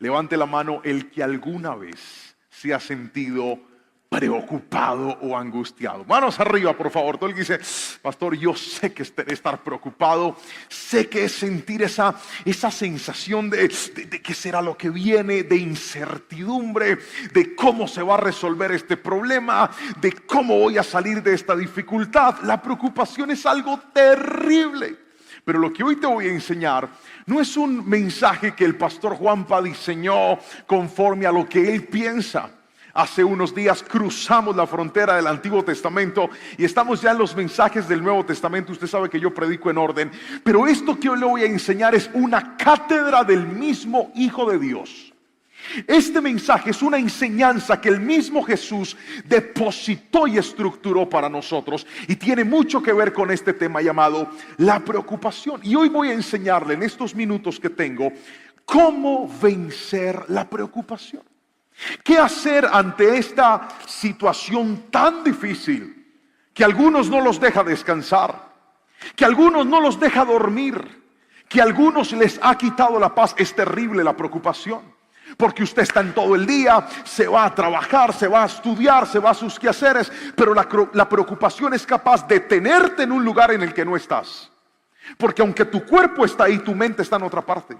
Levante la mano el que alguna vez se ha sentido preocupado o angustiado. Manos arriba, por favor. Todo el que dice, pastor, yo sé que es estar preocupado, sé que es sentir esa sensación de qué será lo que viene, de incertidumbre, de cómo se va a resolver este problema, de cómo voy a salir de esta dificultad. La preocupación es algo terrible. Pero lo que hoy te voy a enseñar no es un mensaje que el pastor Juanpa diseñó conforme a lo que él piensa. Hace unos días cruzamos la frontera del Antiguo Testamento y estamos ya en los mensajes del Nuevo Testamento. Usted sabe que yo predico en orden, pero esto que hoy le voy a enseñar es una cátedra del mismo Hijo de Dios. Este mensaje es una enseñanza que el mismo Jesús depositó y estructuró para nosotros y tiene mucho que ver con este tema llamado la preocupación. Y hoy voy a enseñarle en estos minutos que tengo cómo vencer la preocupación. ¿Qué hacer ante esta situación tan difícil que a algunos no los deja descansar, que a algunos no los deja dormir, que a algunos les ha quitado la paz? Es terrible la preocupación, porque usted está en todo el día, se va a trabajar, se va a estudiar, se va a sus quehaceres, pero la preocupación es capaz de tenerte en un lugar en el que no estás, porque aunque tu cuerpo está ahí, tu mente está en otra parte.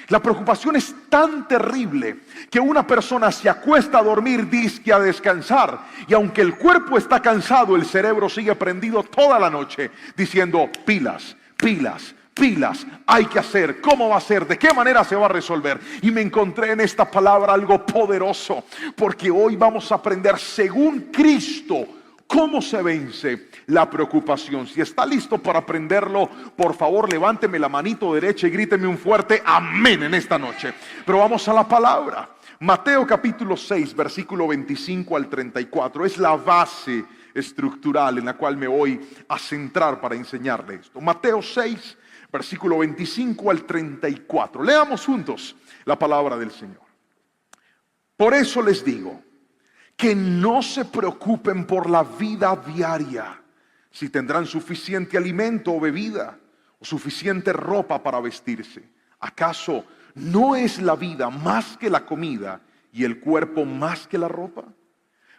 La preocupación es tan terrible que una persona se acuesta a dormir, dizque a descansar, y aunque el cuerpo está cansado, el cerebro sigue prendido toda la noche diciendo pilas, pilas, pilas, hay que hacer, cómo va a ser, de qué manera se va a resolver. Y me encontré en esta palabra algo poderoso, porque hoy vamos a aprender según Cristo cómo se vence la preocupación. Si está listo para aprenderlo, por favor levánteme la manito derecha y gríteme un fuerte amén en esta noche. Pero vamos a la palabra. Mateo capítulo 6, versículo 25 al 34. Es la base estructural en la cual me voy a centrar para enseñarle esto. Mateo 6, versículo 25 al 34. Leamos juntos la palabra del Señor. Por eso les digo, que no se preocupen por la vida diaria, si tendrán suficiente alimento o bebida, o suficiente ropa para vestirse. ¿Acaso no es la vida más que la comida y el cuerpo más que la ropa?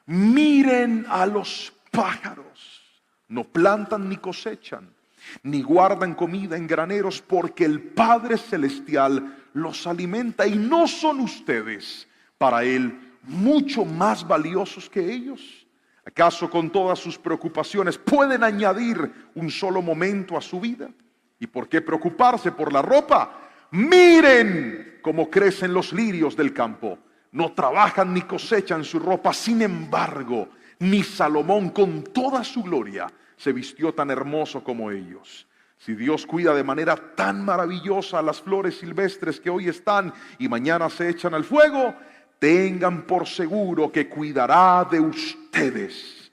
Miren a los pájaros, no plantan ni cosechan, ni guardan comida en graneros, porque el Padre Celestial los alimenta. ¿Y no son ustedes para Él mucho más valiosos que ellos? ¿Acaso con todas sus preocupaciones pueden añadir un solo momento a su vida? ¿Y por qué preocuparse por la ropa? Miren cómo crecen los lirios del campo. No trabajan ni cosechan su ropa. Sin embargo, ni Salomón con toda su gloria se vistió tan hermoso como ellos. Si Dios cuida de manera tan maravillosa a las flores silvestres que hoy están y mañana se echan al fuego, tengan por seguro que cuidará de ustedes.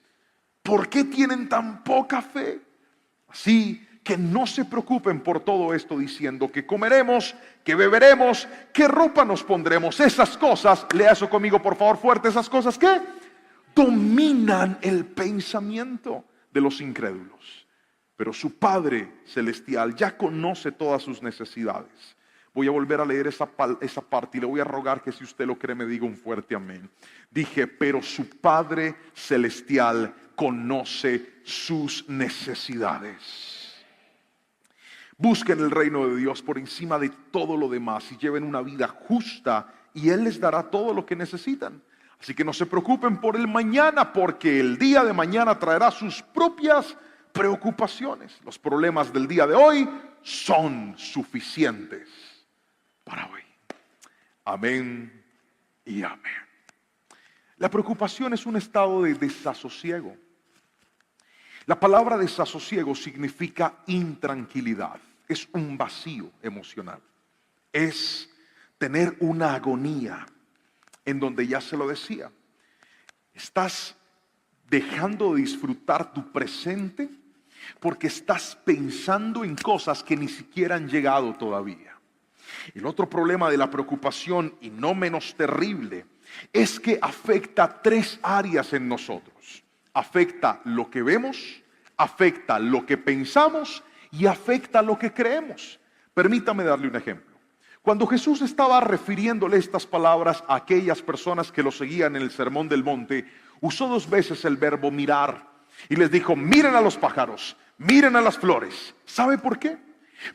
¿Por qué tienen tan poca fe? Así que no se preocupen por todo esto diciendo que comeremos, que beberemos, qué ropa nos pondremos. Esas cosas, lea eso conmigo por favor fuerte, esas cosas que dominan el pensamiento de los incrédulos. Pero su Padre Celestial ya conoce todas sus necesidades. Voy a volver a leer esa parte y le voy a rogar que si usted lo cree me diga un fuerte amén. Dije, pero su Padre Celestial conoce sus necesidades. Busquen el reino de Dios por encima de todo lo demás y lleven una vida justa y Él les dará todo lo que necesitan. Así que no se preocupen por el mañana, porque el día de mañana traerá sus propias preocupaciones. Los problemas del día de hoy son suficientes para hoy. Amén y amén. La preocupación es un estado de desasosiego. La palabra desasosiego significa intranquilidad. Es un vacío emocional. Es tener una agonía en donde, ya se lo decía, estás dejando de disfrutar tu presente porque estás pensando en cosas que ni siquiera han llegado todavía. El otro problema de la preocupación, y no menos terrible, es que afecta tres áreas en nosotros. Afecta lo que vemos, afecta lo que pensamos y afecta lo que creemos. Permítame darle un ejemplo. Cuando Jesús estaba refiriéndole estas palabras a aquellas personas que lo seguían en el Sermón del Monte, usó 2 veces el verbo mirar y les dijo: miren a los pájaros, miren a las flores. ¿Sabe por qué?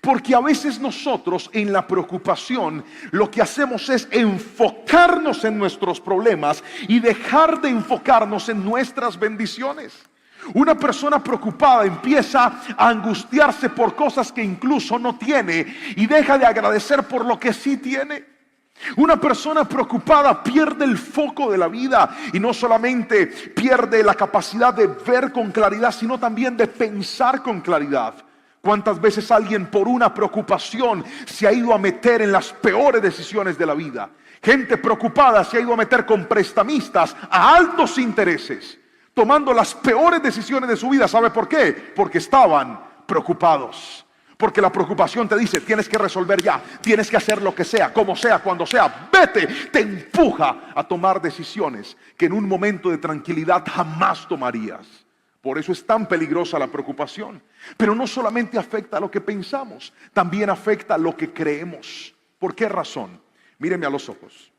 Porque a veces nosotros en la preocupación lo que hacemos es enfocarnos en nuestros problemas y dejar de enfocarnos en nuestras bendiciones. Una persona preocupada empieza a angustiarse por cosas que incluso no tiene y deja de agradecer por lo que sí tiene. Una persona preocupada pierde el foco de la vida y no solamente pierde la capacidad de ver con claridad, sino también de pensar con claridad. ¿Cuántas veces alguien por una preocupación se ha ido a meter en las peores decisiones de la vida? Gente preocupada se ha ido a meter con prestamistas a altos intereses, tomando las peores decisiones de su vida. ¿Sabe por qué? Porque estaban preocupados. Porque la preocupación te dice: tienes que resolver ya, tienes que hacer lo que sea, como sea, cuando sea, vete. Te empuja a tomar decisiones que en un momento de tranquilidad jamás tomarías. Por eso es tan peligrosa la preocupación. Pero no solamente afecta a lo que pensamos, también afecta a lo que creemos. ¿Por qué razón? Mírenme a los ojos.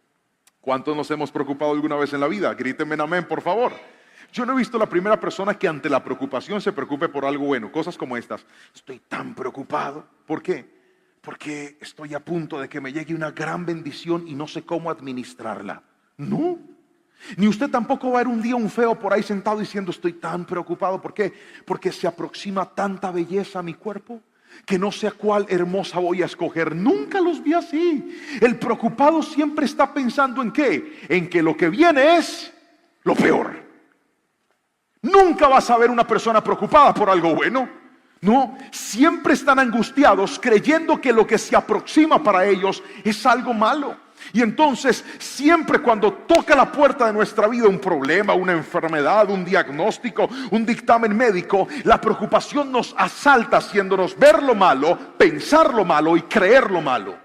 ¿Cuántos nos hemos preocupado alguna vez en la vida? Grítenme en amén, por favor. Yo no he visto la primera persona que ante la preocupación se preocupe por algo bueno. Cosas como estas: estoy tan preocupado. ¿Por qué? Porque estoy a punto de que me llegue una gran bendición y no sé cómo administrarla. No. Ni usted tampoco va a ver un día un feo por ahí sentado diciendo: estoy tan preocupado. ¿Por qué? Porque se aproxima tanta belleza a mi cuerpo que no sé a cuál hermosa voy a escoger. Nunca los vi así. El preocupado siempre está pensando ¿en qué? En que lo que viene es lo peor. Nunca vas a ver una persona preocupada por algo bueno. No, siempre están angustiados creyendo que lo que se aproxima para ellos es algo malo. Y entonces siempre cuando toca la puerta de nuestra vida un problema, una enfermedad, un diagnóstico, un dictamen médico, la preocupación nos asalta haciéndonos ver lo malo, pensar lo malo y creer lo malo.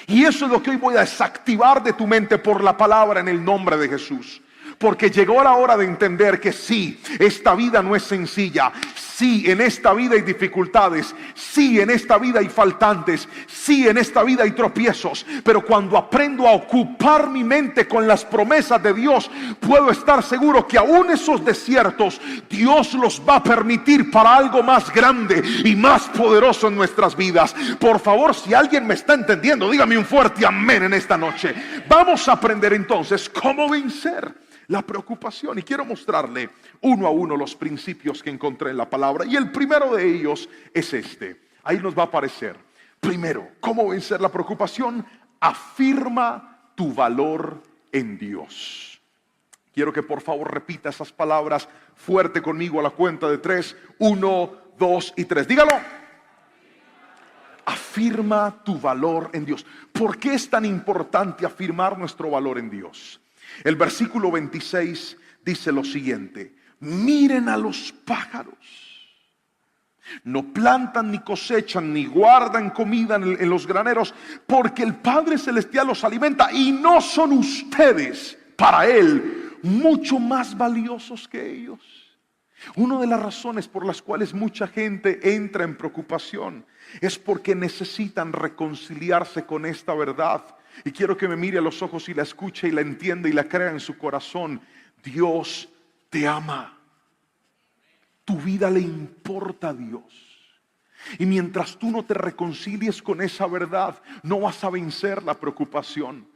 Y eso es lo que hoy voy a desactivar de tu mente por la palabra en el nombre de Jesús. Porque llegó la hora de entender que sí, esta vida no es sencilla. Sí, en esta vida hay dificultades. Sí, en esta vida hay faltantes. Sí, en esta vida hay tropiezos. Pero cuando aprendo a ocupar mi mente con las promesas de Dios, puedo estar seguro que aún esos desiertos Dios los va a permitir para algo más grande y más poderoso en nuestras vidas. Por favor, si alguien me está entendiendo, dígame un fuerte amén en esta noche. Vamos a aprender entonces cómo vencer la preocupación, y quiero mostrarle uno a uno los principios que encontré en la palabra, y el primero de ellos es este. Ahí nos va a aparecer. Primero, ¿cómo vencer la preocupación? Afirma tu valor en Dios. Quiero que por favor repita esas palabras fuerte conmigo a la cuenta de 3. 1, 2 y 3. Dígalo. Afirma tu valor en Dios. ¿Por qué es tan importante afirmar nuestro valor en Dios? El versículo 26 dice lo siguiente: miren a los pájaros. No plantan, ni cosechan, ni guardan comida en los graneros, porque el Padre Celestial los alimenta. Y no son ustedes para Él mucho más valiosos que ellos. Una de las razones por las cuales mucha gente entra en preocupación es porque necesitan reconciliarse con esta verdad. Y quiero que me mire a los ojos y la escuche y la entienda y la crea en su corazón. Dios te ama. Tu vida le importa a Dios. Y mientras tú no te reconcilies con esa verdad, no vas a vencer la preocupación.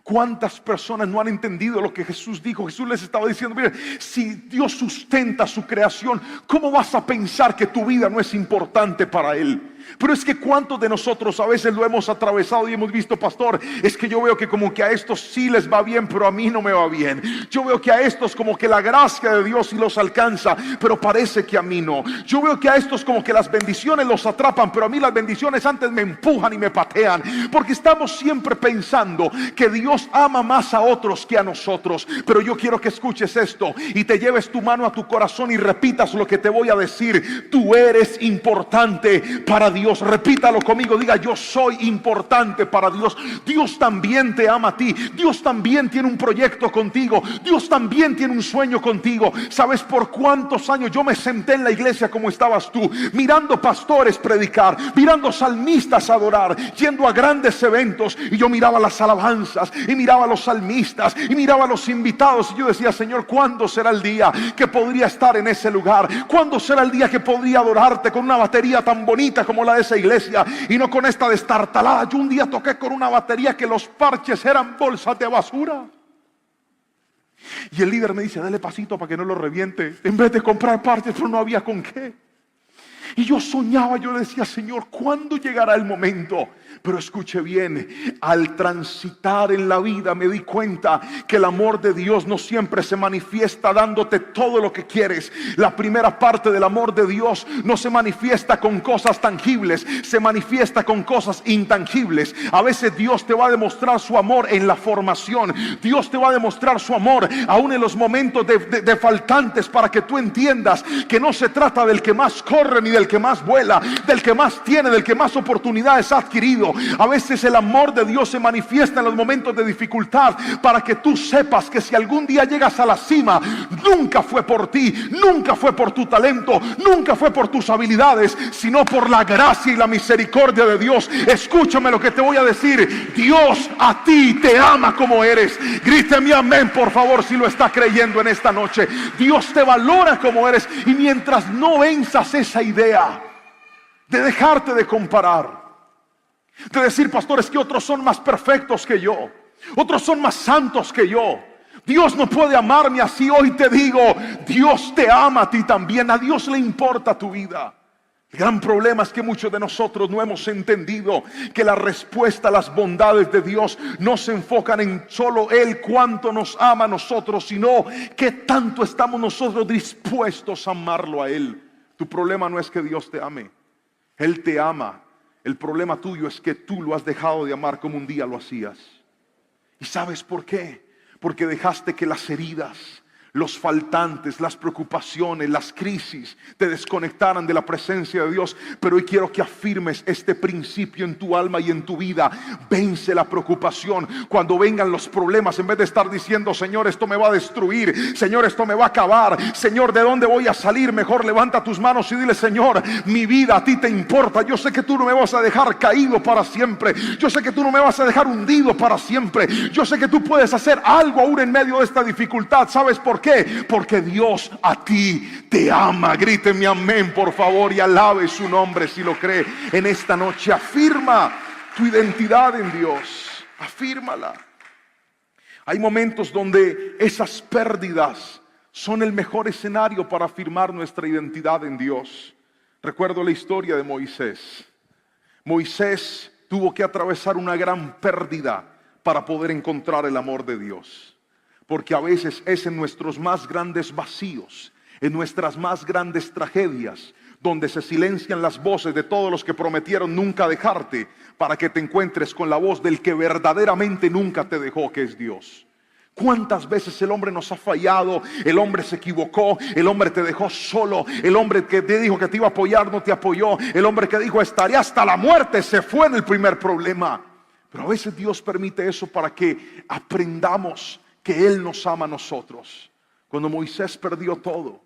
¿Cuántas personas no han entendido lo que Jesús dijo? Jesús les estaba diciendo: mire, si Dios sustenta su creación, ¿cómo vas a pensar que tu vida no es importante para Él? Pero es que cuántos de nosotros a veces lo hemos atravesado y hemos visto: pastor, es que yo veo que como que a estos sí les va bien, pero a mí no me va bien. Yo veo que a estos como que la gracia de Dios sí los alcanza, pero parece que a mí no. Yo veo que a estos como que las bendiciones los atrapan, pero a mí las bendiciones antes me empujan y me patean. Porque estamos siempre pensando que Dios ama más a otros que a nosotros. Pero yo quiero que escuches esto y te lleves tu mano a tu corazón y repitas lo que te voy a decir. Tú eres importante para Dios. Repítalo conmigo, diga: yo soy importante para Dios. Dios también te ama a ti. Dios también tiene un proyecto contigo. Dios también tiene un sueño contigo. ¿Sabes por cuántos años yo me senté en la iglesia como estabas tú, mirando pastores predicar, mirando salmistas adorar, yendo a grandes eventos, y yo miraba las alabanzas y miraba a los salmistas y miraba a los invitados, y yo decía: Señor, ¿cuándo será el día que podría estar en ese lugar? ¿Cuándo será el día que podría adorarte con una batería tan bonita como la de esa iglesia y no con esta destartalada? Yo un día toqué con una batería que los parches eran bolsas de basura. Y el líder me dice: dale pasito para que no lo reviente. En vez de comprar parches, pero no había con qué. Y yo soñaba, yo decía: Señor, ¿cuándo llegará el momento? Pero escuche bien, al transitar en la vida me di cuenta que el amor de Dios no siempre se manifiesta dándote todo lo que quieres. La primera parte del amor de Dios no se manifiesta con cosas tangibles, se manifiesta con cosas intangibles. A veces Dios te va a demostrar su amor en la formación. Dios te va a demostrar su amor aún en los momentos de faltantes, para que tú entiendas que no se trata del que más corre ni del que más vuela, del que más tiene, del que más oportunidades ha adquirido. A veces el amor de Dios se manifiesta en los momentos de dificultad, para que tú sepas que si algún día llegas a la cima, nunca fue por ti, nunca fue por tu talento, nunca fue por tus habilidades, sino por la gracia y la misericordia de Dios. Escúchame lo que te voy a decir: Dios a ti te ama como eres. Gríteme amén, por favor, si lo está creyendo en esta noche. Dios te valora como eres, y mientras no venzas esa idea de dejarte de comparar, de decir: pastor, es que otros son más perfectos que yo, otros son más santos que yo, Dios no puede amarme así. Hoy te digo: Dios te ama a ti también. A Dios le importa tu vida. El gran problema es que muchos de nosotros no hemos entendido que la respuesta a las bondades de Dios no se enfocan en solo Él cuánto nos ama a nosotros, sino qué tanto estamos nosotros dispuestos a amarlo a Él. Tu problema no es que Dios te ame, Él te ama. El problema tuyo es que tú lo has dejado de amar como un día lo hacías. ¿Y sabes por qué? Porque dejaste que las heridas, los faltantes, las preocupaciones, las crisis te desconectaran de la presencia de Dios. Pero hoy quiero que afirmes este principio en tu alma y en tu vida. Vence la preocupación. Cuando vengan los problemas, en vez de estar diciendo: Señor, esto me va a destruir, Señor, esto me va a acabar, Señor, ¿de dónde voy a salir? Mejor levanta tus manos y dile: Señor, mi vida a ti te importa. Yo sé que tú no me vas a dejar caído para siempre. Yo sé que tú no me vas a dejar hundido para siempre. Yo sé que tú puedes hacer algo aún en medio de esta dificultad. ¿Sabes por qué? Porque Dios a ti te ama. Gríteme amén, por favor, y alabe su nombre si lo cree en esta noche. Afirma tu identidad en Dios. Afírmala. Hay momentos donde esas pérdidas son el mejor escenario para afirmar nuestra identidad en Dios. Recuerdo la historia de Moisés. Moisés tuvo que atravesar una gran pérdida para poder encontrar el amor de Dios. Porque a veces es en nuestros más grandes vacíos, en nuestras más grandes tragedias, donde se silencian las voces de todos los que prometieron nunca dejarte, para que te encuentres con la voz del que verdaderamente nunca te dejó, que es Dios. ¿Cuántas veces el hombre nos ha fallado? El hombre se equivocó, el hombre te dejó solo, el hombre que te dijo que te iba a apoyar no te apoyó, el hombre que dijo estaré hasta la muerte se fue en el primer problema. Pero a veces Dios permite eso para que aprendamos que Él nos ama a nosotros. Cuando Moisés perdió todo,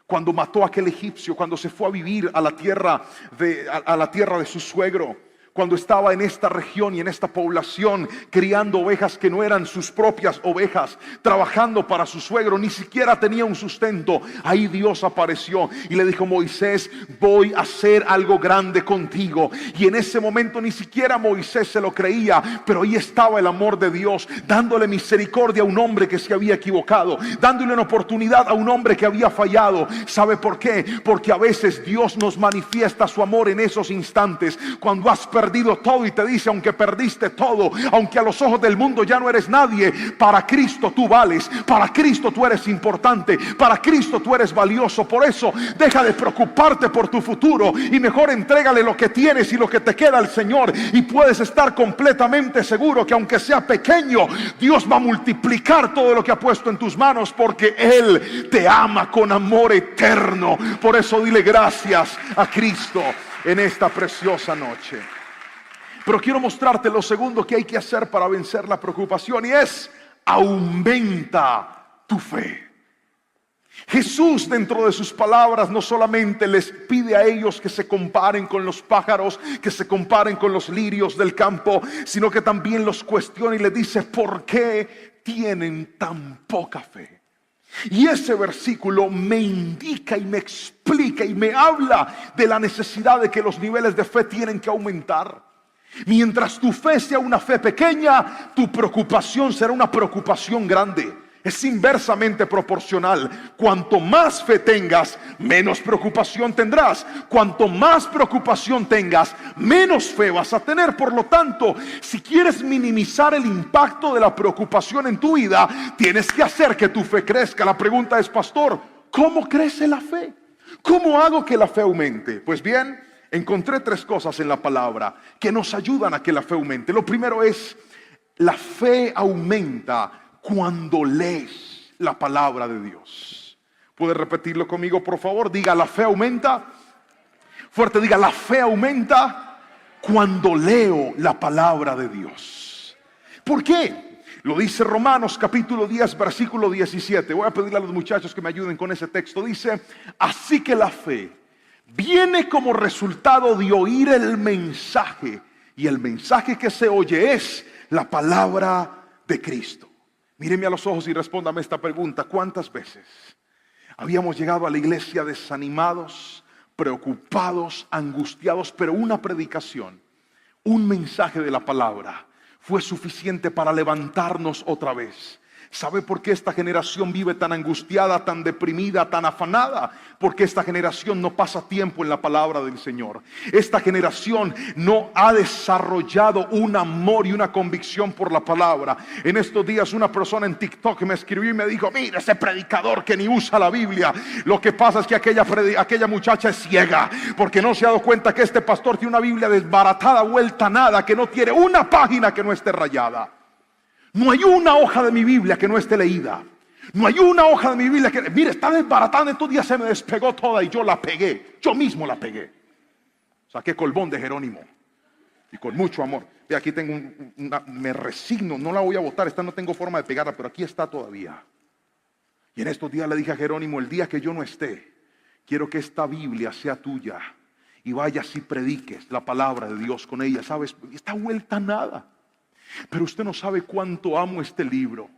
cuando mató a aquel egipcio, cuando se fue a vivir a la tierra de su suegro, cuando estaba en esta región y en esta población criando ovejas que no eran sus propias ovejas, trabajando para su suegro, ni siquiera tenía un sustento. Ahí Dios apareció y le dijo: Moisés, voy a hacer algo grande contigo. Y en ese momento ni siquiera Moisés se lo creía, pero ahí estaba el amor de Dios, dándole misericordia a un hombre que se había equivocado, dándole una oportunidad a un hombre que había fallado. ¿Sabe por qué? Porque a veces Dios nos manifiesta su amor en esos instantes, cuando has perdido todo y te dice: aunque perdiste todo, aunque a los ojos del mundo ya no eres nadie, para Cristo tú vales, para Cristo tú eres importante, para Cristo tú eres valioso. Por eso deja de preocuparte por tu futuro y mejor entrégale lo que tienes y lo que te queda al Señor, y puedes estar completamente seguro que aunque sea pequeño, Dios va a multiplicar todo lo que ha puesto en tus manos, porque Él te ama con amor eterno. Por eso dile gracias a Cristo. en esta preciosa noche. Pero quiero mostrarte lo segundo que hay que hacer para vencer la preocupación, y es: aumenta tu fe. Jesús, dentro de sus palabras, no solamente les pide a ellos que se comparen con los pájaros, que se comparen con los lirios del campo, sino que también los cuestiona y les dice: ¿por qué tienen tan poca fe? Y ese versículo me indica y me explica y me habla de la necesidad de que los niveles de fe tienen que aumentar. Mientras tu fe sea una fe pequeña, tu preocupación será una preocupación grande. Es inversamente proporcional. Cuanto más fe tengas, menos preocupación tendrás. Cuanto más preocupación tengas, menos fe vas a tener. Por lo tanto, si quieres minimizar el impacto de la preocupación en tu vida, tienes que hacer que tu fe crezca. La pregunta es: pastor, ¿cómo crece la fe? ¿Cómo hago que la fe aumente? Pues bien, encontré 3 cosas en la palabra que nos ayudan a que la fe aumente. Lo primero es: la fe aumenta cuando lees la palabra de Dios. ¿Puede repetirlo conmigo, por favor? Diga: la fe aumenta. Fuerte, diga: la fe aumenta cuando leo la palabra de Dios. ¿Por qué? Lo dice Romanos capítulo 10, versículo 17. Voy a pedirle a los muchachos que me ayuden con ese texto. Dice: así que la fe viene como resultado de oír el mensaje, y el mensaje que se oye es la palabra de Cristo. Míreme a los ojos y respóndame esta pregunta: ¿cuántas veces habíamos llegado a la iglesia desanimados, preocupados, angustiados, pero una predicación, un mensaje de la palabra fue suficiente para levantarnos otra vez? ¿Sabe por qué esta generación vive tan angustiada, tan deprimida, tan afanada? Porque esta generación no pasa tiempo en la palabra del Señor. Esta generación no ha desarrollado un amor y una convicción por la palabra. En estos días una persona en TikTok me escribió y me dijo: mira ese predicador que ni usa la Biblia. Lo que pasa es que aquella muchacha es ciega, porque no se ha dado cuenta que este pastor tiene una Biblia desbaratada, vuelta a nada, que no tiene una página que no esté rayada. No hay una hoja de mi Biblia que no esté leída. No hay una hoja de mi Biblia que... Mire, está desbaratada. En estos días se me despegó toda y yo la pegué. Yo mismo la pegué. Saqué Colbón de Jerónimo y con mucho amor. Y aquí tengo me resigno, no la voy a botar. Esta no tengo forma de pegarla, pero aquí está todavía. Y en estos días le dije a Jerónimo: el día que yo no esté, quiero que esta Biblia sea tuya y vayas y prediques la palabra de Dios con ella. ¿Sabes? Está vuelta a nada. Pero usted no sabe cuánto amo este libro.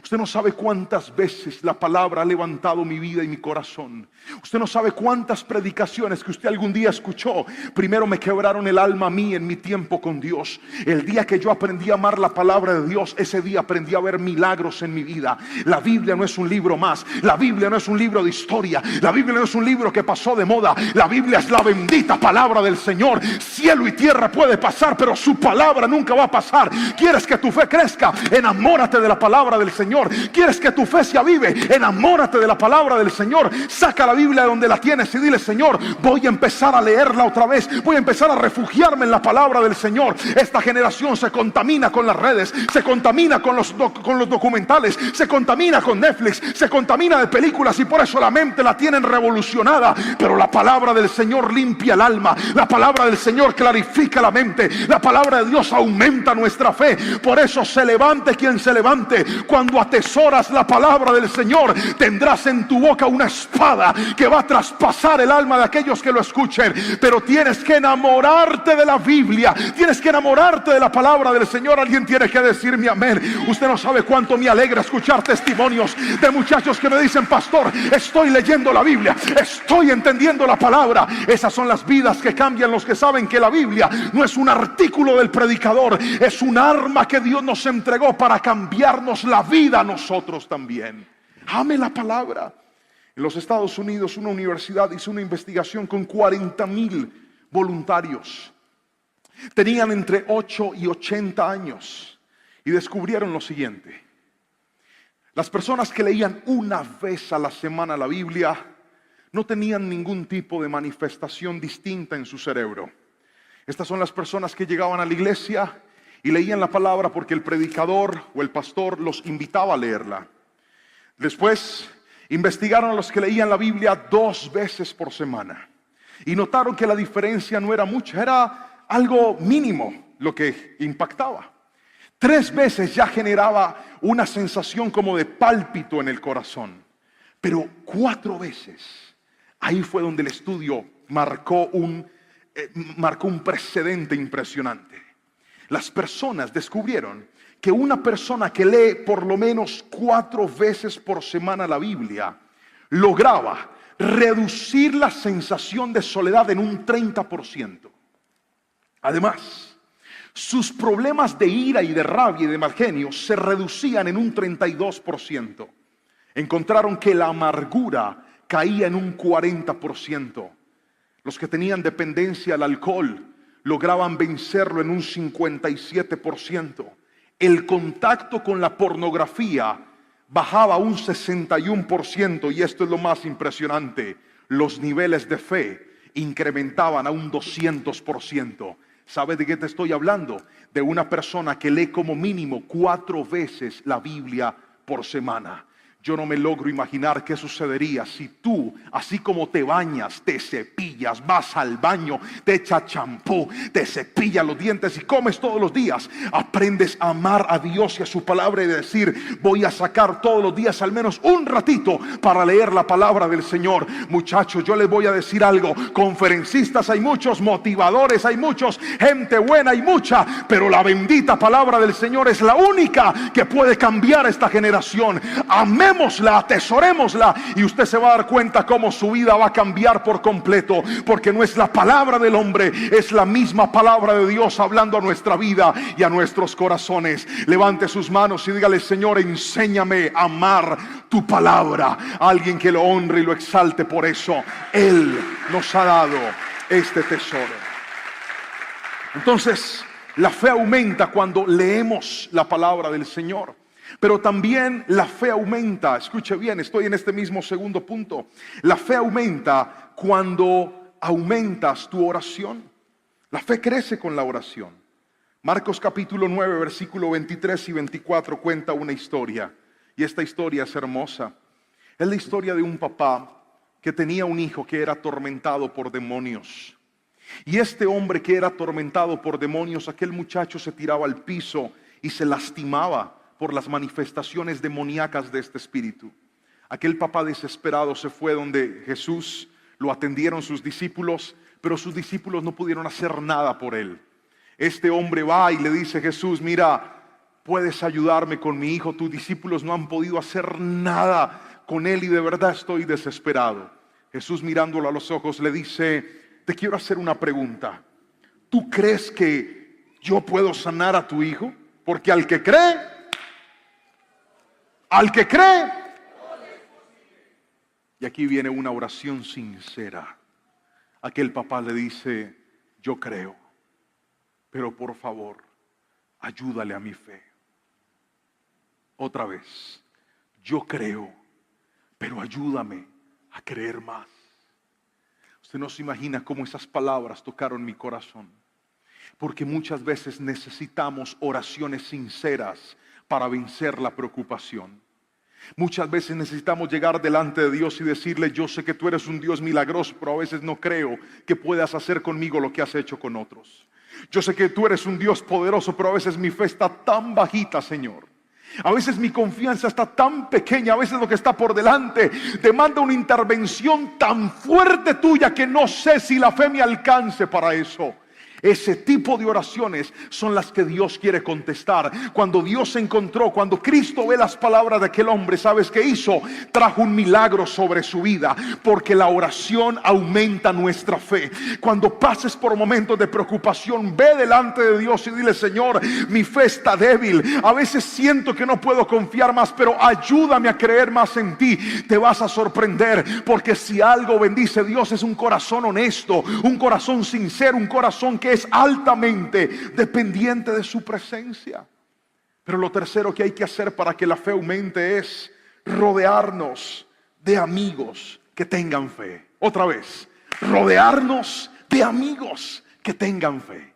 Usted no sabe cuántas veces la palabra ha levantado mi vida y mi corazón. Usted no sabe cuántas predicaciones que usted algún día escuchó primero me quebraron el alma a mí en mi tiempo con Dios. El día que yo aprendí a amar la palabra de Dios, ese día aprendí a ver milagros en mi vida. La Biblia no es un libro más. La Biblia no es un libro de historia. La Biblia no es un libro que pasó de moda. La Biblia es la bendita palabra del Señor. Cielo y tierra puede pasar, pero su palabra nunca va a pasar. ¿Quieres que tu fe crezca? Enamórate de la palabra del Señor. ¿Quieres que tu fe se avive? Enamórate de la palabra del Señor. Saca la Biblia de donde la tienes y dile: Señor, voy a empezar a leerla otra vez. Voy a empezar a refugiarme en la palabra del Señor. Esta generación se contamina con las redes, se contamina con los documentales, se contamina con Netflix, se contamina de películas, y por eso la mente la tienen revolucionada. Pero la palabra del Señor limpia el alma. La palabra del Señor clarifica la mente. La palabra de Dios aumenta nuestra fe. Por eso se levante quien se levante. Cuando atesoras la palabra del Señor, tendrás en tu boca una espada que va a traspasar el alma de aquellos que lo escuchen. Pero tienes que enamorarte de la Biblia, tienes que enamorarte de la palabra del Señor. Alguien tiene que decirme amén. Usted no sabe cuánto me alegra escuchar testimonios de muchachos que me dicen: pastor, estoy leyendo la Biblia, estoy entendiendo la palabra. Esas son las vidas que cambian, los que saben que la Biblia no es un artículo del predicador, es un arma que Dios nos entregó para cambiarnos la vida a nosotros también. Ame la palabra. En los Estados Unidos, una universidad hizo una investigación con 40,000 voluntarios. Tenían entre 8 y 80 años y descubrieron lo siguiente: las personas que leían una vez a la semana la Biblia no tenían ningún tipo de manifestación distinta en su cerebro. Estas son las personas que llegaban a la iglesia y leían la palabra porque el predicador o el pastor los invitaba a leerla. Después investigaron a los que leían la Biblia 2 veces por semana. y notaron que la diferencia no era mucha, era algo mínimo lo que impactaba. 3 veces ya generaba una sensación como de pálpito en el corazón, pero 4 veces, ahí fue donde el estudio marcó un precedente impresionante. Las personas descubrieron que una persona que lee por lo menos 4 veces por semana la Biblia lograba reducir la sensación de soledad en un 30%. Además, sus problemas de ira y de rabia y de mal genio se reducían en un 32%. Encontraron que la amargura caía en un 40%. Los que tenían dependencia al alcohol lograban vencerlo en un 57%. El contacto con la pornografía bajaba un 61%, y esto es lo más impresionante, los niveles de fe incrementaban a un 200%. ¿Sabes de qué te estoy hablando? De una persona que lee como mínimo 4 veces la Biblia por semana. Yo no me logro imaginar qué sucedería si tú, así como te bañas, te cepillas, vas al baño, te echas champú, te cepillas los dientes y comes todos los días, aprendes a amar a Dios y a su palabra y decir: voy a sacar todos los días al menos un ratito para leer la palabra del Señor. Muchachos, yo les voy a decir algo: conferencistas hay muchos, motivadores hay muchos, gente buena hay mucha, pero la bendita palabra del Señor es la única que puede cambiar esta generación. Amén. Atesorémosla, y usted se va a dar cuenta cómo su vida va a cambiar por completo, porque no es la palabra del hombre, es la misma palabra de Dios hablando a nuestra vida y a nuestros corazones. Levante sus manos y dígale: Señor, enséñame a amar tu palabra. Alguien que lo honre y lo exalte por eso. Él nos ha dado este tesoro. Entonces, la fe aumenta cuando leemos la palabra del Señor. Pero también la fe aumenta, escuche bien, estoy en este mismo segundo punto. La fe aumenta cuando aumentas tu oración. La fe crece con la oración. Marcos capítulo 9, versículo 23 y 24 cuenta una historia. Y esta historia es hermosa. Es la historia de un papá que tenía un hijo que era atormentado por demonios. Y este hombre que era atormentado por demonios, aquel muchacho se tiraba al piso y se lastimaba por las manifestaciones demoníacas de este espíritu. Aquel papá desesperado se fue donde Jesús, lo atendieron sus discípulos, pero sus discípulos no pudieron hacer nada por él. Este hombre va y le dice: Jesús, mira, puedes ayudarme con mi hijo, tus discípulos no han podido hacer nada con él y de verdad estoy desesperado. Jesús, mirándolo a los ojos, le dice: te quiero hacer una pregunta. ¿Tú crees que yo puedo sanar a tu hijo? Porque al que cree, y aquí viene una oración sincera. Aquel papá le dice: yo creo, pero por favor, ayúdale a mi fe. Otra vez: yo creo, pero ayúdame a creer más. Usted no se imagina cómo esas palabras tocaron mi corazón, porque muchas veces necesitamos oraciones sinceras para vencer la preocupación. Muchas veces necesitamos llegar delante de Dios y decirle: yo sé que tú eres un Dios milagroso, pero a veces no creo que puedas hacer conmigo lo que has hecho con otros. Yo sé que tú eres un Dios poderoso, pero a veces mi fe está tan bajita, Señor. A veces mi confianza está tan pequeña, a veces lo que está por delante demanda una intervención tan fuerte tuya que no sé si la fe me alcance para eso. Ese tipo de oraciones son las que Dios quiere contestar. Cuando Dios se encontró, cuando Cristo ve las palabras de aquel hombre, ¿sabes qué hizo? Trajo un milagro sobre su vida, porque la oración aumenta nuestra fe. Cuando pases por momentos de preocupación, ve delante de Dios y dile: Señor, mi fe está débil, a veces siento que no puedo confiar más, pero ayúdame a creer más en ti. Te vas a sorprender, porque si algo bendice Dios es un corazón honesto, un corazón sincero, un corazón que es altamente dependiente de su presencia. Pero lo tercero que hay que hacer para que la fe aumente es rodearnos de amigos que tengan fe. Otra vez, rodearnos de amigos que tengan fe.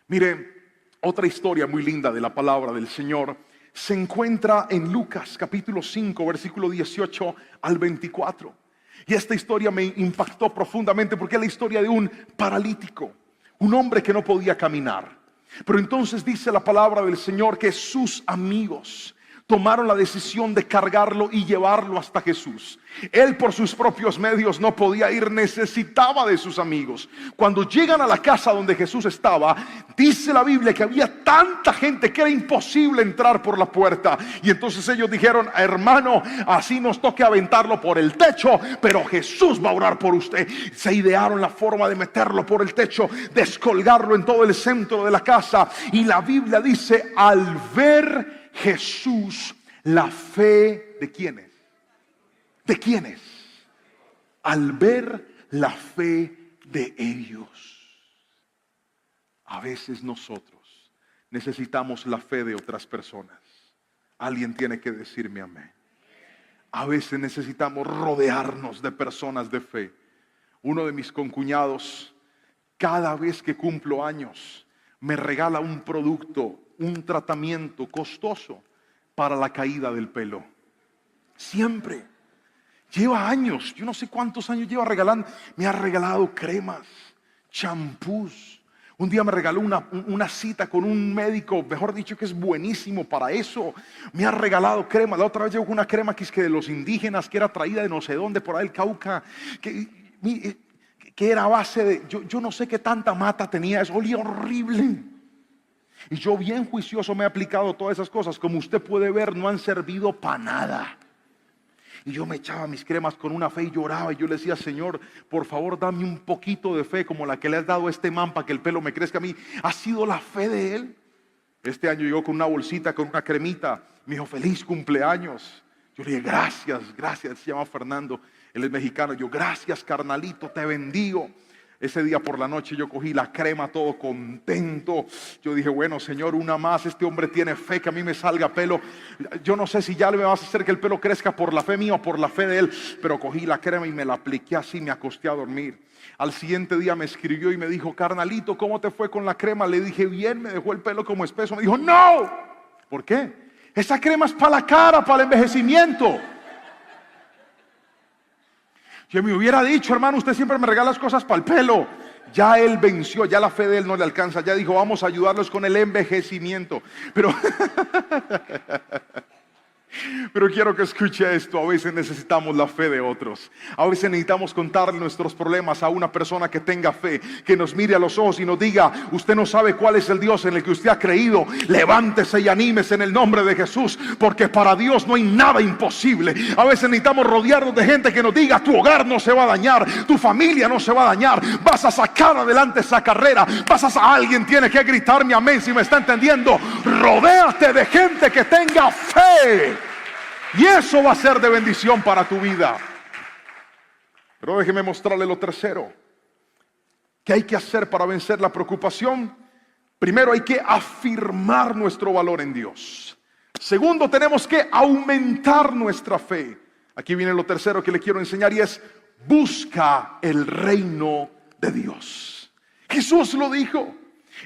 Mire, otra historia muy linda de la palabra del Señor se encuentra en Lucas capítulo 5 versículo 18 al 24. Y esta historia me impactó profundamente porque es la historia de un paralítico, un hombre que no podía caminar. Pero entonces dice la palabra del Señor que sus amigos tomaron la decisión de cargarlo y llevarlo hasta Jesús. Él por sus propios medios no podía ir, necesitaba de sus amigos. Cuando llegan a la casa donde Jesús estaba, dice la Biblia que había tanta gente que era imposible entrar por la puerta. Y entonces ellos dijeron: hermano, así nos toque aventarlo por el techo, pero Jesús va a orar por usted. Se idearon la forma de meterlo por el techo, descolgarlo en todo el centro de la casa. Y la Biblia dice: al ver Jesús la fe de ¿quiénes? ¿De quiénes? Al ver la fe de ellos. A veces nosotros necesitamos la fe de otras personas. Alguien tiene que decirme amén. A veces necesitamos rodearnos de personas de fe. Uno de mis concuñados, cada vez que cumplo años, me regala un producto, un tratamiento costoso para la caída del pelo. Siempre. Lleva años, yo no sé cuántos años lleva regalando. Me ha regalado cremas, champús. Un día me regaló una cita con un médico, mejor dicho, que es buenísimo para eso. Me ha regalado crema. La otra vez llegó una crema que es que de los indígenas, que era traída de no sé dónde, por ahí el Cauca, que era a base de, yo no sé qué tanta mata tenía, eso olía horrible. Y yo bien juicioso me he aplicado todas esas cosas. Como usted puede ver, no han servido para nada. Y yo me echaba mis cremas con una fe y lloraba. Y yo le decía: Señor, por favor, dame un poquito de fe como la que le has dado a este man para que el pelo me crezca a mí. Ha sido la fe de él. Este año llegó con una bolsita, con una cremita. Me dijo: feliz cumpleaños. Yo le dije: gracias, gracias. Se llama Fernando, él es mexicano. Yo: gracias, carnalito, te bendigo. Ese día por la noche yo cogí la crema todo contento. Yo dije: bueno, Señor, una más. Este hombre tiene fe que a mí me salga pelo. Yo no sé si ya le vas a hacer que el pelo crezca por la fe mía o por la fe de él. Pero cogí la crema y me la apliqué así, me acosté a dormir. Al siguiente día me escribió y me dijo: carnalito, ¿cómo te fue con la crema? Le dije: bien. Me dejó el pelo como espeso. Me dijo: no. ¿Por qué? Esa crema es para la cara, para el envejecimiento. Yo me hubiera dicho: hermano, usted siempre me regala las cosas para el pelo. Ya él venció, ya la fe de él no le alcanza. Ya dijo: vamos a ayudarlos con el envejecimiento. Pero quiero que escuche esto. A veces necesitamos la fe de otros. A veces necesitamos contarle nuestros problemas a una persona que tenga fe, que nos mire a los ojos y nos diga: usted no sabe cuál es el Dios en el que usted ha creído. Levántese y anímese en el nombre de Jesús, porque para Dios no hay nada imposible. A veces necesitamos rodearnos de gente que nos diga: tu hogar no se va a dañar, tu familia no se va a dañar, vas a sacar adelante esa carrera, alguien tiene que gritarme amén si me está entendiendo. Rodéate de gente que tenga fe. Y eso va a ser de bendición para tu vida. Pero déjeme mostrarle lo tercero. ¿Qué hay que hacer para vencer la preocupación? Primero, hay que afirmar nuestro valor en Dios. Segundo, tenemos que aumentar nuestra fe. Aquí viene lo tercero que le quiero enseñar, y es: busca el reino de Dios. Jesús lo dijo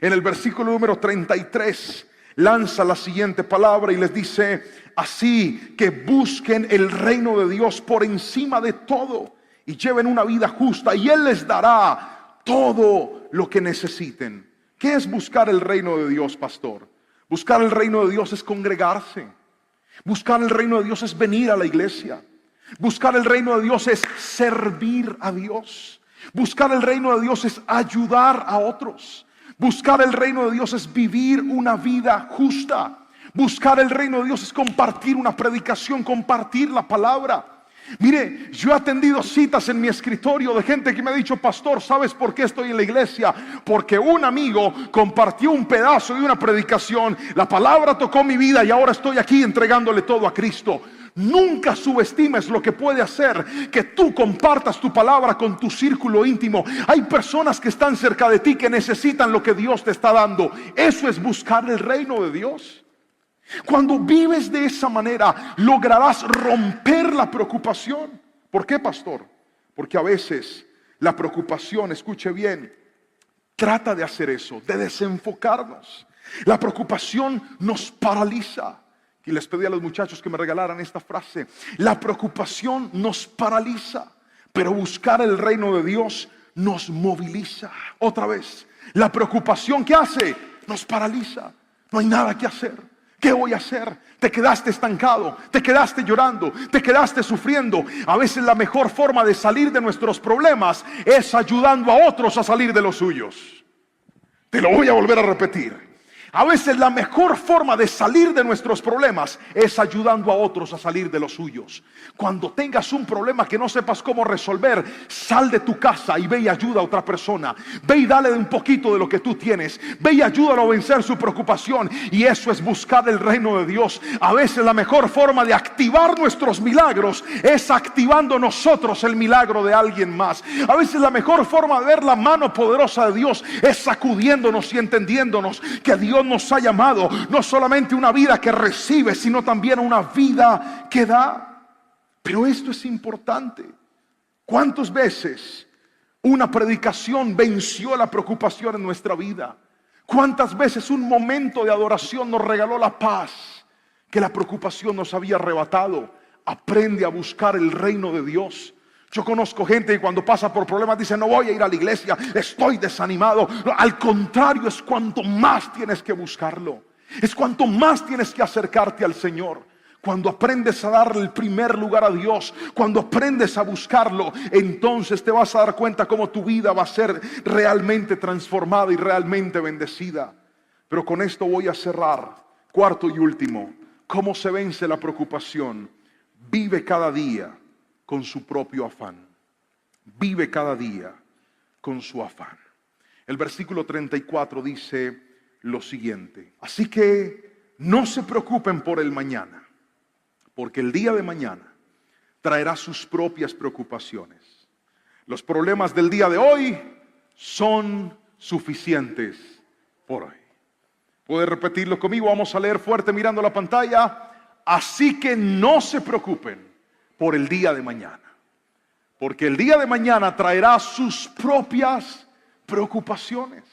en el versículo número 33. Lanza la siguiente palabra y les dice: así que busquen el reino de Dios por encima de todo y lleven una vida justa, y Él les dará todo lo que necesiten. ¿Qué es buscar el reino de Dios, pastor? Buscar el reino de Dios es congregarse. Buscar el reino de Dios es venir a la iglesia. Buscar el reino de Dios es servir a Dios. Buscar el reino de Dios es ayudar a otros. Buscar el reino de Dios es vivir una vida justa. Buscar el reino de Dios es compartir una predicación, compartir la palabra. Mire, yo he atendido citas en mi escritorio de gente que me ha dicho: pastor, ¿sabes por qué estoy en la iglesia? Porque un amigo compartió un pedazo de una predicación, la palabra tocó mi vida y ahora estoy aquí entregándole todo a Cristo. Nunca subestimes lo que puede hacer que tú compartas tu palabra con tu círculo íntimo. Hay personas que están cerca de ti que necesitan lo que Dios te está dando. Eso es buscar el reino de Dios. Cuando vives de esa manera, lograrás romper la preocupación. ¿Por qué, pastor? Porque a veces la preocupación, escuche bien, trata de hacer eso, de desenfocarnos. La preocupación nos paraliza. Y les pedí a los muchachos que me regalaran esta frase: la preocupación nos paraliza. Pero buscar el reino de Dios nos moviliza. Otra vez, la preocupación que hace nos paraliza. No hay nada que hacer. ¿Qué voy a hacer? Te quedaste estancado, te quedaste llorando, te quedaste sufriendo. A veces la mejor forma de salir de nuestros problemas es ayudando a otros a salir de los suyos. Te lo voy a volver a repetir. A veces la mejor forma de salir de nuestros problemas es ayudando a otros a salir de los suyos. Cuando tengas un problema que no sepas cómo resolver, sal de tu casa y ve y ayuda a otra persona. Ve y dale un poquito de lo que tú tienes. Ve y ayúdalo a vencer su preocupación. Y eso es buscar el reino de Dios. A veces la mejor forma de activar nuestros milagros es activando nosotros el milagro de alguien más. A veces la mejor forma de ver la mano poderosa de Dios es sacudiéndonos y entendiéndonos que Dios nos ha llamado no solamente una vida que recibe, sino también una vida que da. Pero esto es importante. ¿Cuántas veces una predicación venció la preocupación en nuestra vida? ¿Cuántas veces un momento de adoración nos regaló la paz que la preocupación nos había arrebatado? Aprende a buscar el reino de Dios. Yo conozco gente que cuando pasa por problemas dice: no voy a ir a la iglesia, estoy desanimado. Al contrario, es cuanto más tienes que buscarlo. Es cuanto más tienes que acercarte al Señor. Cuando aprendes a darle el primer lugar a Dios, cuando aprendes a buscarlo, entonces te vas a dar cuenta cómo tu vida va a ser realmente transformada y realmente bendecida. Pero con esto voy a cerrar. Cuarto y último, ¿cómo se vence la preocupación? Vive cada día con su propio afán. Vive cada día con su afán. El versículo 34 dice lo siguiente: así que no se preocupen por el mañana, porque el día de mañana traerá sus propias preocupaciones. Los problemas del día de hoy son suficientes por hoy. ¿Puede repetirlo conmigo? Vamos a leer fuerte mirando la pantalla. Así que no se preocupen por el día de mañana, porque el día de mañana traerá sus propias preocupaciones.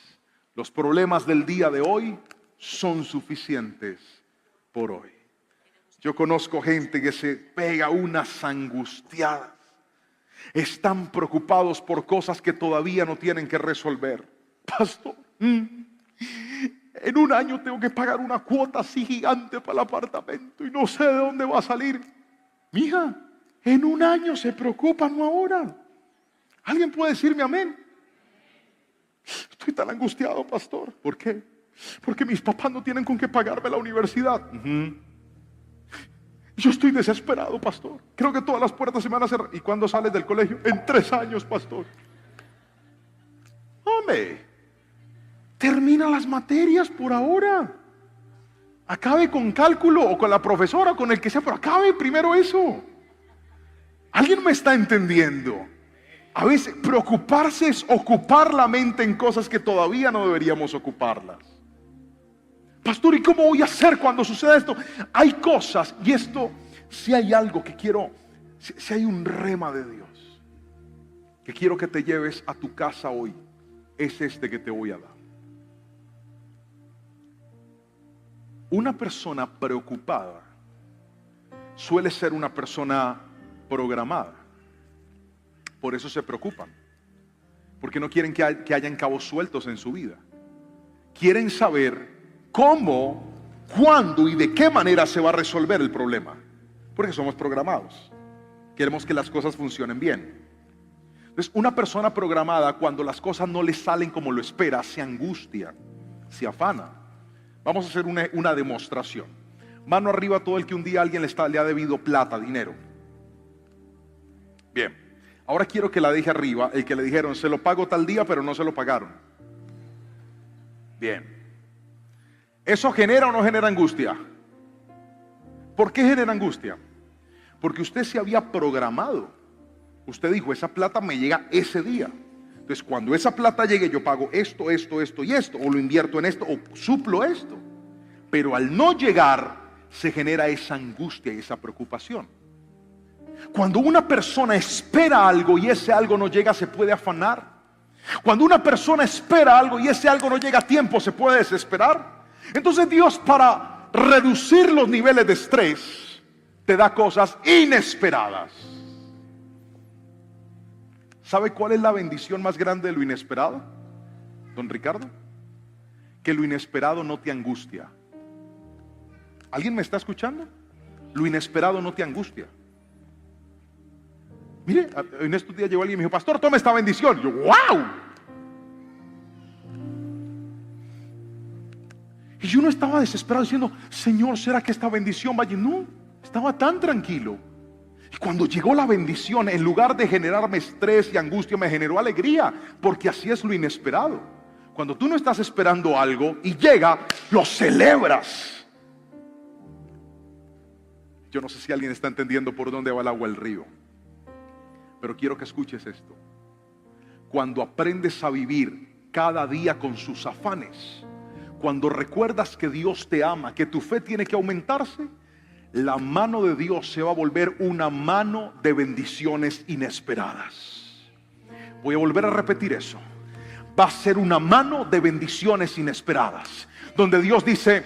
Los problemas del día de hoy son suficientes por hoy. Yo conozco gente que se pega unas angustiadas. Están preocupados por cosas que todavía no tienen que resolver. Pastor, en un año tengo que pagar una cuota así gigante para el apartamento y no sé de dónde va a salir. Mija, en un año se preocupan, no ahora. ¿Alguien puede decirme amén? Estoy tan angustiado, pastor. ¿Por qué? Porque mis papás no tienen con qué pagarme la universidad. Yo estoy desesperado, pastor. Creo que todas las puertas se van a cerrar. ¿Y cuándo sales del colegio? En 3 años, pastor. Hombre, termina las materias por ahora. Acabe con cálculo o con la profesora o con el que sea, pero acabe primero eso. ¿Alguien me está entendiendo? A veces preocuparse es ocupar la mente en cosas que todavía no deberíamos ocuparlas. Pastor, ¿y cómo voy a hacer cuando suceda esto? Hay cosas, y esto, si hay algo que quiero, si hay un rema de Dios que quiero que te lleves a tu casa hoy, es este que te voy a dar. Una persona preocupada suele ser una persona programada. Por eso se preocupan, porque no quieren que hayan cabos sueltos en su vida. Quieren saber cómo, cuándo y de qué manera se va a resolver el problema, porque somos programados. Queremos que las cosas funcionen bien. Entonces, una persona programada, cuando las cosas no le salen como lo espera, se angustia, se afana. Vamos a hacer una demostración. Mano arriba todo el que un día alguien le ha debido plata, dinero. Bien, ahora quiero que la deje arriba el que le dijeron: se lo pago tal día, pero no se lo pagaron. Bien. ¿Eso genera o no genera angustia? ¿Por qué genera angustia? Porque usted se había programado. Usted dijo: esa plata me llega ese día. Entonces, cuando esa plata llegue, yo pago esto, esto, esto y esto, o lo invierto en esto, o suplo esto. Pero al no llegar, se genera esa angustia y esa preocupación. Cuando una persona espera algo y ese algo no llega, se puede afanar. Cuando una persona espera algo y ese algo no llega a tiempo, se puede desesperar. Entonces Dios, para reducir los niveles de estrés, te da cosas inesperadas. ¿Sabe cuál es la bendición más grande de lo inesperado, don Ricardo? Que lo inesperado no te angustia. ¿Alguien me está escuchando? Lo inesperado no te angustia. Mire, en estos días llegó alguien y me dijo: pastor, toma esta bendición. Yo, ¡wow! Y yo no estaba desesperado diciendo: Señor, ¿será que esta bendición vaya? No, estaba tan tranquilo. Y cuando llegó la bendición, en lugar de generarme estrés y angustia, me generó alegría, porque así es lo inesperado. Cuando tú no estás esperando algo y llega, lo celebras. Yo no sé si alguien está entendiendo por dónde va el agua del río, pero quiero que escuches esto. Cuando aprendes a vivir cada día con sus afanes, cuando recuerdas que Dios te ama, que tu fe tiene que aumentarse, la mano de Dios se va a volver una mano de bendiciones inesperadas. Voy a volver a repetir eso. Va a ser una mano de bendiciones inesperadas. Donde Dios dice,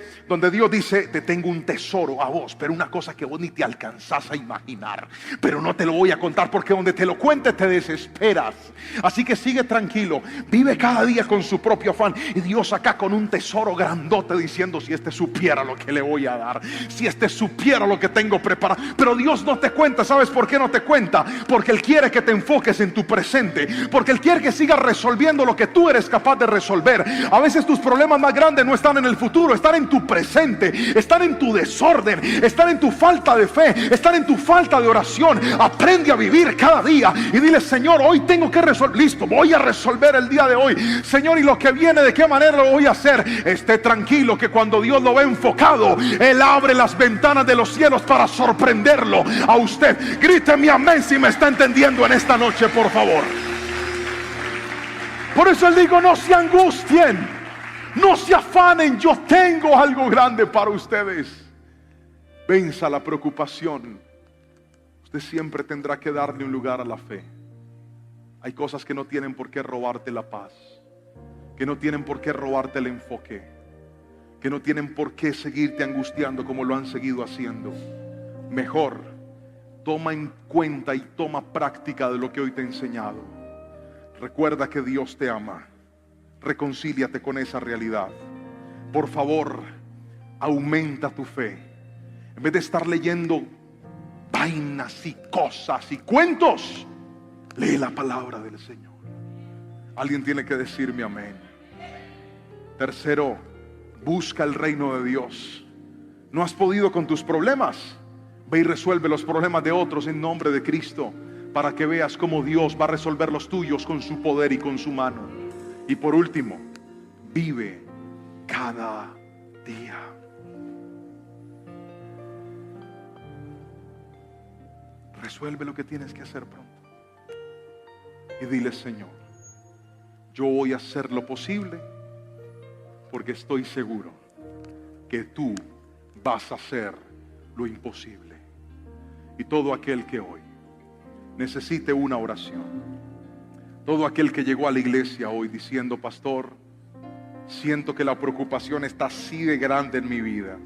te tengo un tesoro a vos, pero una cosa que vos ni te alcanzás a imaginar, pero no te lo voy a contar, porque donde te lo cuente te desesperas. Así que sigue tranquilo, vive cada día con su propio afán, y Dios acá con un tesoro grandote diciendo: si este supiera lo que le voy a dar, si este supiera lo que tengo preparado. Pero Dios no te cuenta. ¿Sabes por qué no te cuenta? Porque Él quiere que te enfoques en tu presente, porque Él quiere que sigas resolviendo lo que tú eres capaz de resolver. A veces tus problemas más grandes no están en el futuro, están en tu presente, están en tu desorden, están en tu falta de fe, están en tu falta de oración. Aprende a vivir cada día y dile: Señor, hoy tengo que resolver. Listo, voy a resolver el día de hoy, Señor, y lo que viene, ¿de qué manera lo voy a hacer? Esté tranquilo que cuando Dios lo ve enfocado, Él abre las ventanas de los cielos para sorprenderlo a usted. Gríteme amén si me está entendiendo en esta noche, por favor. Por eso Él digo: no se angustien, no se afanen, yo tengo algo grande para ustedes. Venza la preocupación. Usted siempre tendrá que darle un lugar a la fe. Hay cosas que no tienen por qué robarte la paz, que no tienen por qué robarte el enfoque, que no tienen por qué seguirte angustiando como lo han seguido haciendo. Mejor, toma en cuenta y toma práctica de lo que hoy te he enseñado. Recuerda que Dios te ama. Reconcíliate con esa realidad. Por favor, aumenta tu fe. En vez de estar leyendo vainas y cosas y cuentos, lee la palabra del Señor. Alguien tiene que decirme amén. Tercero, busca el reino de Dios. ¿No has podido con tus problemas? Ve y resuelve los problemas de otros en nombre de Cristo, para que veas cómo Dios va a resolver los tuyos con su poder y con su mano. Y por último, vive cada día. Resuelve lo que tienes que hacer pronto. Y dile: Señor, yo voy a hacer lo posible, porque estoy seguro que tú vas a hacer lo imposible. Y todo aquel que hoy necesite una oración, todo aquel que llegó a la iglesia hoy diciendo: pastor, siento que la preocupación está así de grande en mi vida,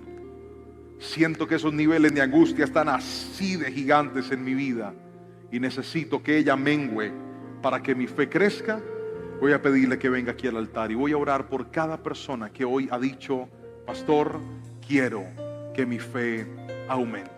siento que esos niveles de angustia están así de gigantes en mi vida, y necesito que ella mengüe para que mi fe crezca, voy a pedirle que venga aquí al altar y voy a orar por cada persona que hoy ha dicho: pastor, quiero que mi fe aumente.